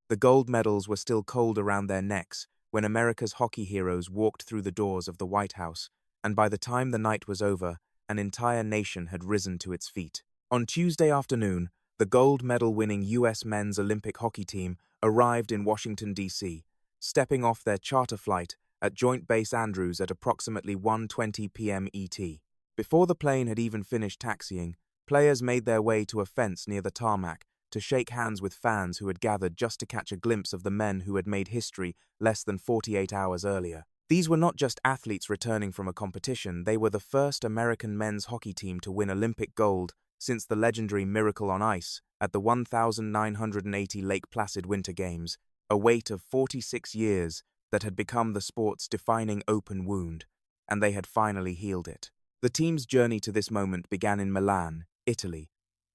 The gold medals were still cold around their necks when America's hockey heroes walked through the doors of the White House, and by the time the night was over, an entire nation had risen to its feet. On Tuesday afternoon, the gold medal-winning U.S. men's Olympic hockey team arrived in Washington, D.C., stepping off their charter flight at Joint Base Andrews at approximately 1:20 p.m. ET. Before the plane had even finished taxiing, players made their way to a fence near the tarmac to shake hands with fans who had gathered just to catch a glimpse of the men who had made history less than 48 hours earlier. These were not just athletes returning from a competition, they were the first American men's hockey team to win Olympic gold since the legendary Miracle on Ice at the 1980 Lake Placid Winter Games, a wait of 46 years that had become the sport's defining open wound, and they had finally healed it. The team's journey to this moment began in Milan, Italy,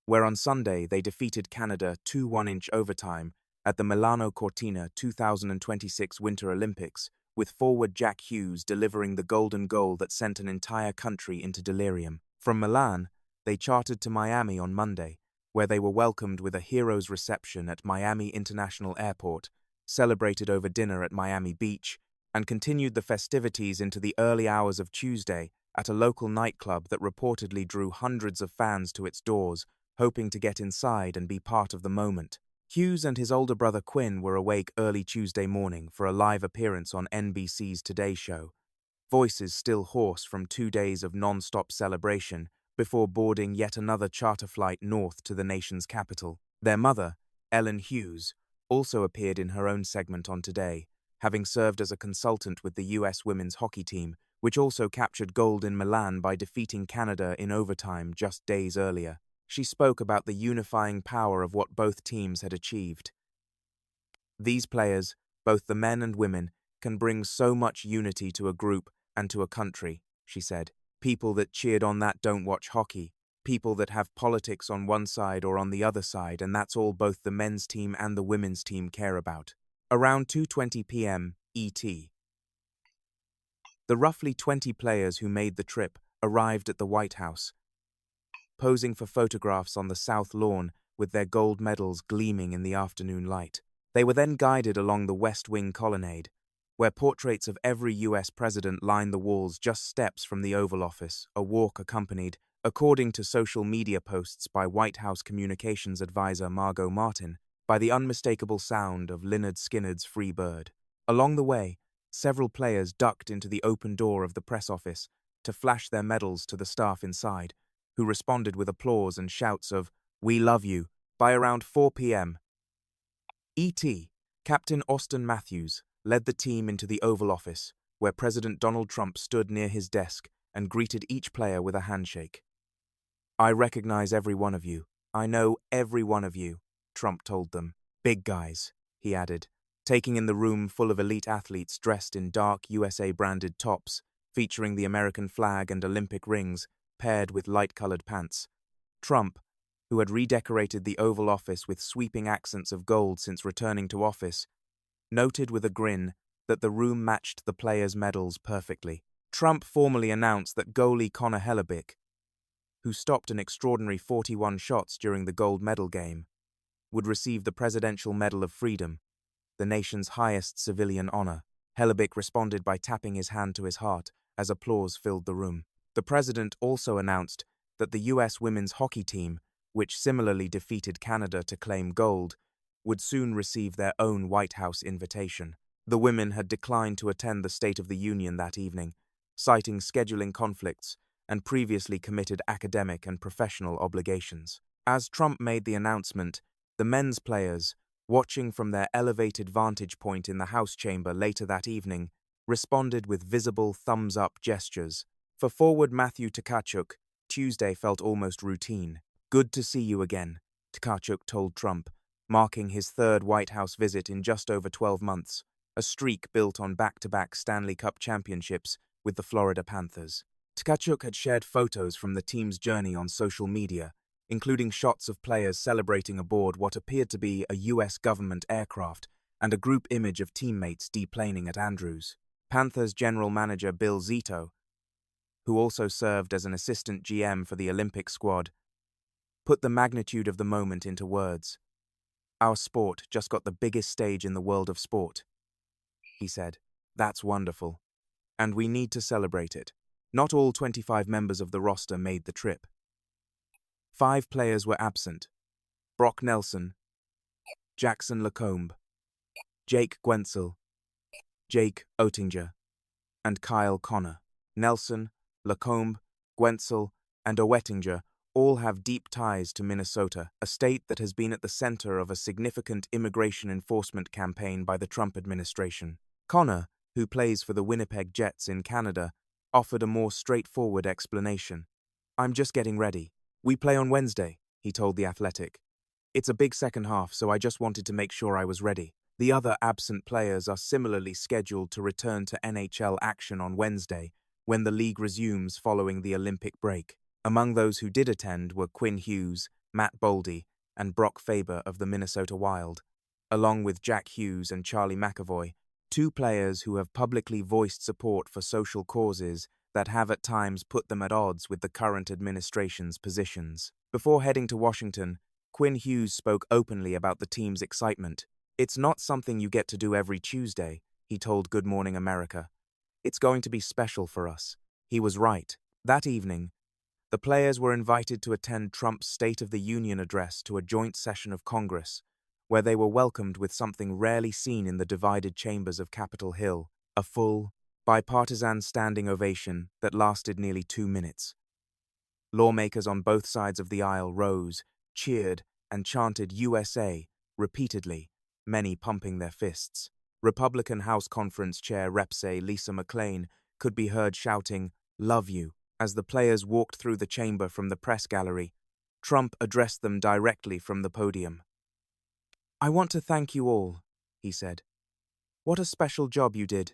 where on Sunday they defeated Canada 2-1 in overtime at the Milano Cortina 2026 Winter Olympics, with forward Jack Hughes delivering the golden goal that sent an entire country into delirium. From Milan, they chartered to Miami on Monday, where they were welcomed with a hero's reception at Miami International Airport, celebrated over dinner at Miami Beach, and continued the festivities into the early hours of Tuesday at a local nightclub that reportedly drew hundreds of fans to its doors, hoping to get inside and be part of the moment. Hughes and his older brother Quinn were awake early Tuesday morning for a live appearance on NBC's Today Show, voices still hoarse from 2 days of non-stop celebration before boarding yet another charter flight north to the nation's capital. Their mother, Ellen Hughes, also appeared in her own segment on Today, having served as a consultant with the U.S. women's hockey team, which also captured gold in Milan by defeating Canada in overtime just days earlier. She spoke about the unifying power of what both teams had achieved. These players, both the men and women, can bring so much unity to a group and to a country, she said. People that cheered on that don't watch hockey. People that have politics on one side or on the other side, and that's all both the men's team and the women's team care about. Around 2:20 p.m. ET. The roughly 20 players who made the trip arrived at the White House, posing for photographs on the South Lawn with their gold medals gleaming in the afternoon light. They were then guided along the West Wing colonnade, where portraits of every U.S. president lined the walls just steps from the Oval Office, a walk accompanied, according to social media posts by White House communications advisor Margot Martin, by the unmistakable sound of Lynyrd Skynyrd's Free Bird. Along the way, several players ducked into the open door of the press office to flash their medals to the staff inside, who responded with applause and shouts of, "We love you." By around 4 p.m. ET, Captain Auston Matthews led the team into the Oval Office, where President Donald Trump stood near his desk and greeted each player with a handshake. "I recognize every one of you. I know every one of you," Trump told them. "Big guys," he added, taking in the room full of elite athletes dressed in dark USA-branded tops, featuring the American flag and Olympic rings, paired with light-colored pants. Trump, who had redecorated the Oval Office with sweeping accents of gold since returning to office, noted with a grin that the room matched the players' medals perfectly. Trump formally announced that goalie Connor Hellebuyck, who stopped an extraordinary 41 shots during the gold medal game, would receive the Presidential Medal of Freedom, the nation's highest civilian honor. Hellebuyck responded by tapping his hand to his heart as applause filled the room. The president also announced that the U.S. women's hockey team, which similarly defeated Canada to claim gold, would soon receive their own White House invitation. The women had declined to attend the State of the Union that evening, citing scheduling conflicts and previously committed academic and professional obligations. As Trump made the announcement, the men's players, watching from their elevated vantage point in the House chamber later that evening, responded with visible thumbs-up gestures. For forward Matthew Tkachuk, Tuesday felt almost routine. "Good to see you again," Tkachuk told Trump, marking his third White House visit in just over 12 months, a streak built on back-to-back Stanley Cup championships with the Florida Panthers. Tkachuk had shared photos from the team's journey on social media, including shots of players celebrating aboard what appeared to be a U.S. government aircraft and a group image of teammates deplaning at Andrews. Panthers general manager Bill Zito, who also served as an assistant GM for the Olympic squad, put the magnitude of the moment into words. Our sport just got the biggest stage in the world of sport, he said. That's wonderful. And we need to celebrate it. Not all 25 members of the roster made the trip. 5 players were absent. Brock Nelson, Jackson Lacombe, Jake Gwentzel, Jake Oettinger, and Kyle Connor. Nelson, Lacombe, Gwentzel, and Oettinger all have deep ties to Minnesota, a state that has been at the center of a significant immigration enforcement campaign by the Trump administration. Connor, who plays for the Winnipeg Jets in Canada, offered a more straightforward explanation. I'm just getting ready. We play on Wednesday, he told The Athletic. It's a big second half, so I just wanted to make sure I was ready. The other absent players are similarly scheduled to return to NHL action on Wednesday, when the league resumes following the Olympic break. Among those who did attend were Quinn Hughes, Matt Boldy, and Brock Faber of the Minnesota Wild, along with Jack Hughes and Charlie McAvoy, 2 players who have publicly voiced support for social causes that have at times put them at odds with the current administration's positions. Before heading to Washington, Quinn Hughes spoke openly about the team's excitement. It's not something you get to do every Tuesday, he told Good Morning America. It's going to be special for us. He was right. That evening, the players were invited to attend Trump's State of the Union address to a joint session of Congress, where they were welcomed with something rarely seen in the divided chambers of Capitol Hill, a full, bipartisan standing ovation that lasted nearly 2 minutes. Lawmakers on both sides of the aisle rose, cheered, and chanted USA repeatedly, many pumping their fists. Republican House Conference Chair Repsay Lisa McClain could be heard shouting, "Love you," as the players walked through the chamber from the press gallery. Trump addressed them directly from the podium. I want to thank you all, he said. What a special job you did.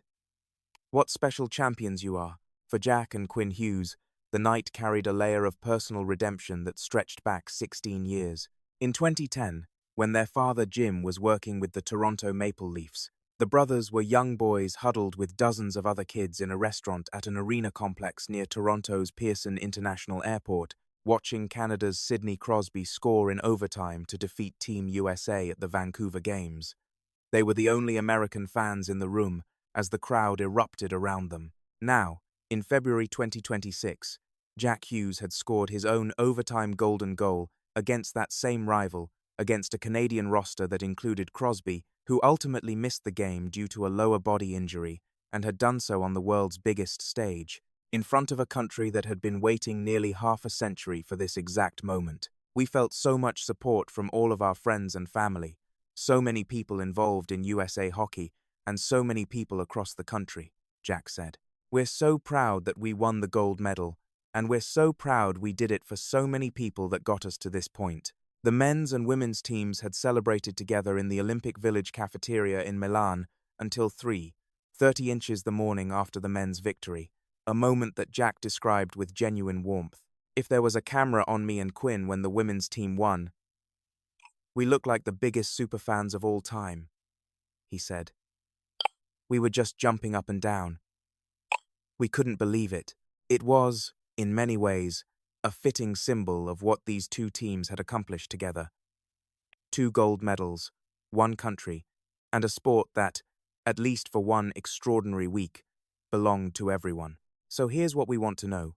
What special champions you are. For Jack and Quinn Hughes, the night carried a layer of personal redemption that stretched back 16 years. In 2010, when their father Jim was working with the Toronto Maple Leafs, the brothers were young boys huddled with dozens of other kids in a restaurant at an arena complex near Toronto's Pearson International Airport, watching Canada's Sidney Crosby score in overtime to defeat Team USA at the Vancouver Games. They were the only American fans in the room as the crowd erupted around them. Now, in February 2026, Jack Hughes had scored his own overtime golden goal against that same rival, against a Canadian roster that included Crosby, who ultimately missed the game due to a lower body injury and had done so on the world's biggest stage, in front of a country that had been waiting nearly half a century for this exact moment. We felt so much support from all of our friends and family, so many people involved in USA hockey, and so many people across the country, Jack said. We're so proud that we won the gold medal, and we're so proud we did it for so many people that got us to this point. The men's and women's teams had celebrated together in the Olympic Village cafeteria in Milan until 3:30 inches the morning after the men's victory, a moment that Jack described with genuine warmth. If there was a camera on me and Quinn when the women's team won, we looked like the biggest superfans of all time, he said. We were just jumping up and down. We couldn't believe it. It was, in many ways, a fitting symbol of what these two teams had accomplished together. 2 gold medals, 1 country, and a sport that, at least for one extraordinary week, belonged to everyone. So here's what we want to know.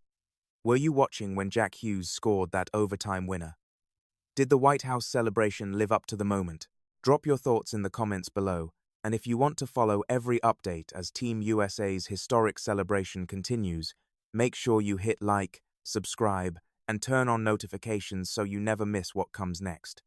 Were you watching when Jack Hughes scored that overtime winner? Did the White House celebration live up to the moment? Drop your thoughts in the comments below, and if you want to follow every update as Team USA's historic celebration continues, make sure you hit like, subscribe, and turn on notifications so you never miss what comes next.